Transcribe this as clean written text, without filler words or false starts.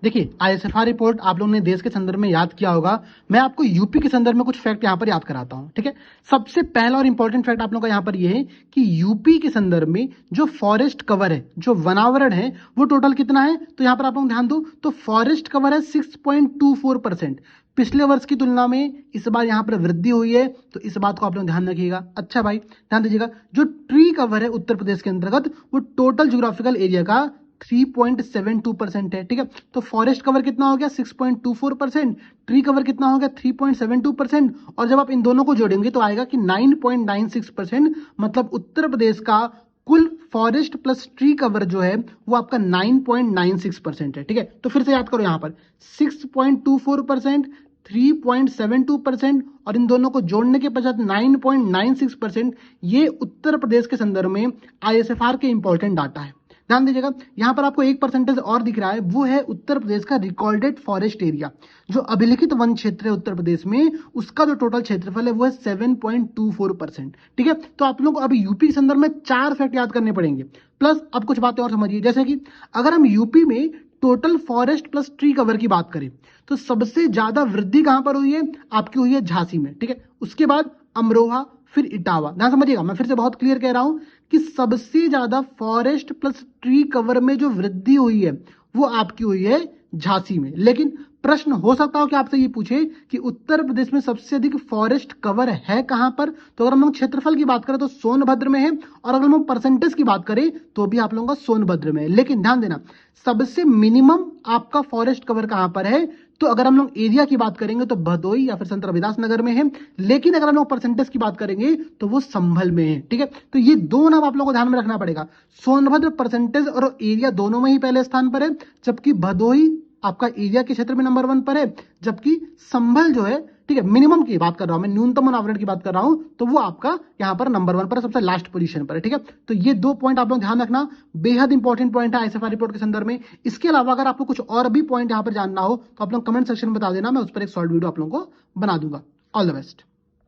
देखिए आईएसएफआर रिपोर्ट आप लोगों ने देश के संदर्भ में याद किया होगा। मैं आपको यूपी के संदर्भ में कुछ फैक्ट यहाँ पर याद कराता हूँ। ठीक है, सबसे पहला और इंपॉर्टेंट फैक्ट आप लोगों का यहाँ पर ये है कि यूपी के संदर्भ में जो फॉरेस्ट कवर है, जो वनावरण है, वो टोटल कितना है। तो यहाँ पर आप लोग ध्यान दो तो फॉरेस्ट कवर है 6.24%। पिछले वर्ष की तुलना में इस बार यहाँ पर वृद्धि हुई है, तो इस बात को आप लोग ध्यान रखिएगा। अच्छा भाई ध्यान दीजिएगा, जो ट्री कवर है उत्तर प्रदेश के अंतर्गत वो टोटल ज्योग्राफिकल एरिया का 3.72% है। ठीक है, तो फॉरेस्ट कवर कितना हो गया 6.24%, ट्री कवर कितना हो गया 3.72%, और जब आप इन दोनों को जोड़ेंगे तो आएगा कि 9.96%। मतलब उत्तर प्रदेश का कुल फॉरेस्ट प्लस ट्री कवर जो है वो आपका 9.96% है। ठीक है, तो फिर से याद करो, यहां पर 6.24%, 3.72% और इन दोनों को जोड़ने के पश्चात 9.96%। ये उत्तर प्रदेश के संदर्भ में आईएसएफआर के इंपॉर्टेंट डाटा है। ध्यान दीजिएगा, यहां पर आपको 1% और दिख रहा है, वो है उत्तर प्रदेश का रिकॉर्डेड फॉरेस्ट एरिया। जो अभिलिखित वन क्षेत्र है उत्तर प्रदेश में, उसका जो टोटल क्षेत्रफल है वो है 7.24%। ठीक है, तो आप लोगों को अभी यूपी के संदर्भ में 4 फैक्ट याद करने पड़ेंगे, प्लस अब कुछ बातें और समझिए। जैसे कि अगर हम यूपी में total forest plus tree cover की बात करें तो सबसे ज्यादा वृद्धि कहां पर हुई है, आपकी हुई है झांसी में। ठीक है, उसके बाद अमरोहा, फिर इटावा। ध्यान समझिएगा, मैं फिर से बहुत क्लियर कह रहा हूं कि सबसे ज्यादा फॉरेस्ट प्लस ट्री कवर में जो वृद्धि हुई है वो आपकी हुई है झांसी में। लेकिन प्रश्न हो सकता हो कि आपसे ये पूछे कि उत्तर प्रदेश में सबसे अधिक फॉरेस्ट कवर है कहां पर। तो अगर हम लोग क्षेत्रफल की बात करें तो सोनभद्र में है, और अगर हम परसेंटेज की बात करें तो भी आप लोगों का सोनभद्र में है। लेकिन ध्यान देना, सबसे मिनिमम आपका फॉरेस्ट कवर कहां पर है, तो अगर हम लोग एरिया की बात करेंगे तो भदोई या फिर संत रविदास नगर में है। लेकिन अगर हम लोग परसेंटेज की बात करेंगे तो वो संभल में है। ठीक है, तो ये दो नाम आप लोगों को ध्यान में रखना पड़ेगा। सोनभद्र परसेंटेज और एरिया दोनों में ही पहले स्थान पर है, जबकि भदोई आपका एरिया के क्षेत्र में नंबर 1 पर है, जबकि संभल जो है, ठीक है, मिनिमम की बात कर रहा हूं मैं, न्यूनतम वनावरण की बात कर रहा हूं, तो वो आपका यहां पर नंबर 1 पर है, सबसे लास्ट पोजीशन पर है। ठीक है, तो ये 2 पॉइंट आप लोग ध्यान रखना, बेहद इंपॉर्टेंट पॉइंट है आईएसएफआर रिपोर्ट के संदर्भ में। इसके अलावा अगर आपको कुछ और भी पॉइंट यहां पर जानना हो तो आप लोग कमेंट सेक्शन में बता देना, मैं उस पर एक शॉर्ट वीडियो आप लोगों को बना दूंगा। All the best.